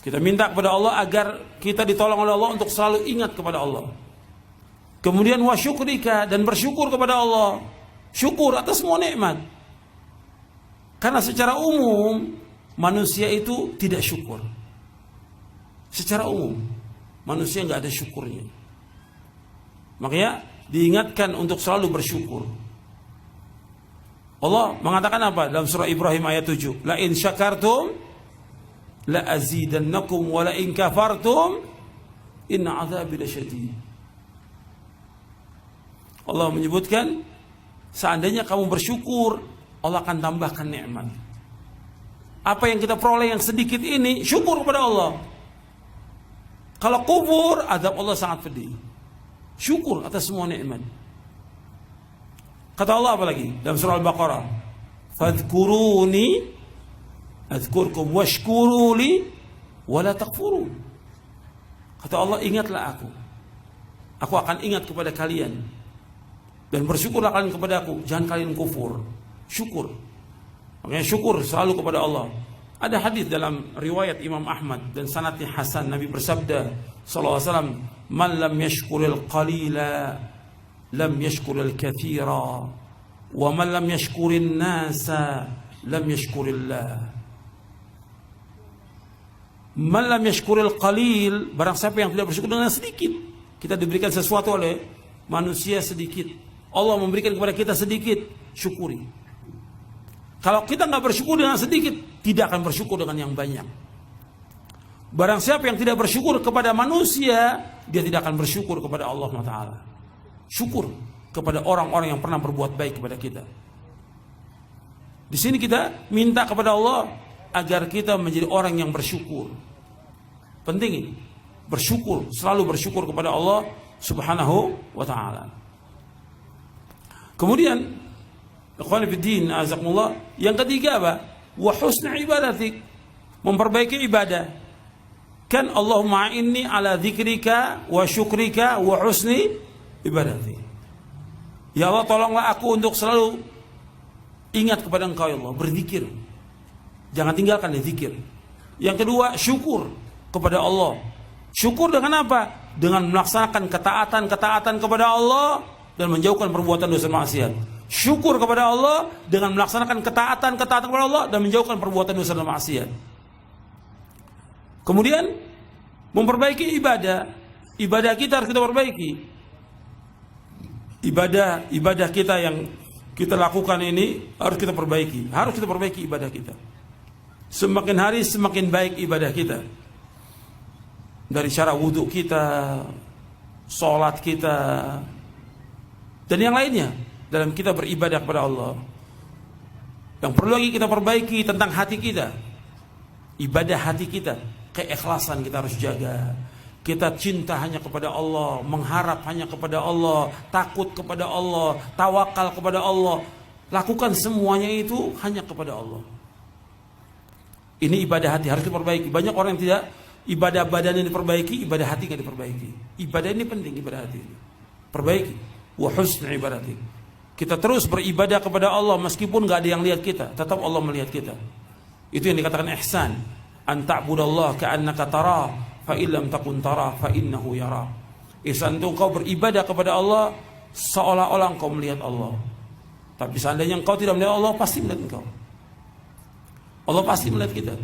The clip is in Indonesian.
Kita minta kepada Allah agar kita ditolong oleh Allah untuk selalu ingat kepada Allah. Kemudian wa syukrika, dan bersyukur kepada Allah. Syukur atas semua nikmat. Karena secara umum manusia itu tidak syukur. Secara umum manusia nggak ada syukurnya. Makanya diingatkan untuk selalu bersyukur. Allah mengatakan apa dalam surah Ibrahim ayat 7? La in syakartum la azidannakum wa la in kafartum inna azabi lasyadid. Allah menyebutkan seandainya kamu bersyukur, Allah akan tambahkan nikmat. Apa yang kita peroleh yang sedikit ini, syukur kepada Allah. Kalau kufur, azab Allah sangat pedih. Syukur atas semua nikmat. Kata Allah apa lagi dalam surah Al-Baqarah? Fadhkuruni azkurkum washkuruli wala takfurun. Kata Allah, ingatlah aku. Aku akan ingat kepada kalian. Dan bersyukurlah kalian kepada aku. Jangan kalian kufur. Syukur. Makanya syukur selalu kepada Allah. Ada hadis dalam riwayat Imam Ahmad dan sanadnya hasan. Nabi bersabda sallallahu alaihi wasallam, "Man lam yashkuril qalila lam yashkuril katsira, wa man lam yashkurin nasa lam yashkurillah." Man lam yashkuril qalil, barang siapa yang tidak bersyukur dengan sedikit. Kita diberikan sesuatu oleh manusia sedikit. Allah memberikan kepada kita sedikit, syukuri. Kalau kita nggak bersyukur dengan sedikit, tidak akan bersyukur dengan yang banyak. Barang siapa yang tidak bersyukur kepada manusia, dia tidak akan bersyukur kepada Allah SWT. Syukur kepada orang-orang yang pernah berbuat baik kepada kita. Di sini kita minta kepada Allah agar kita menjadi orang yang bersyukur. Penting ini, bersyukur, selalu bersyukur kepada Allah Subhanahu wa ta'ala. Kemudian ikhwan fillah azakumullah, yang ketiga apa? Wa husna ibadatik, memperbaiki ibadah. Kan Allahumma inni ala dzikrika wa syukrika wa husni ibadatik. Ya Allah, tolonglah aku untuk selalu ingat kepada Engkau ya Allah, berzikir. Jangan tinggalkan zikir. Yang kedua, syukur kepada Allah. Syukur dengan apa? Dengan melaksanakan ketaatan kepada Allah dan menjauhkan perbuatan dosa maksiat. Syukur kepada Allah dengan melaksanakan ketaatan kepada Allah dan menjauhkan perbuatan dosa dan maksiat. Kemudian memperbaiki ibadah. Ibadah kita harus kita perbaiki. Ibadah kita yang kita lakukan ini harus kita perbaiki. Harus kita perbaiki ibadah kita. Semakin hari semakin baik ibadah kita. Dari cara wudhu kita, sholat kita, dan yang lainnya dalam kita beribadah kepada Allah. Yang perlu lagi kita perbaiki tentang hati kita. Ibadah hati kita, keikhlasan kita harus jaga. Kita cinta hanya kepada Allah, mengharap hanya kepada Allah, takut kepada Allah, tawakal kepada Allah. Lakukan semuanya itu hanya kepada Allah. Ini ibadah hati harus diperbaiki. Banyak orang yang tidak ibadah badannya diperbaiki, ibadah hati nggak diperbaiki. Ibadah ini penting, ibadah hati ini perbaiki. Wa husna ibadatik. Kita terus beribadah kepada Allah meskipun nggak ada yang lihat kita, tetap Allah melihat kita. Itu yang dikatakan ihsan. An ta'budallaha ka'annaka tarah, fa illam takun tarah fa innahu yara. Ihsan itu engkau beribadah kepada Allah seolah-olah engkau melihat Allah. Tapi seandainya engkau tidak melihat Allah, pasti melihat engkau. Allah pasti melihat kita.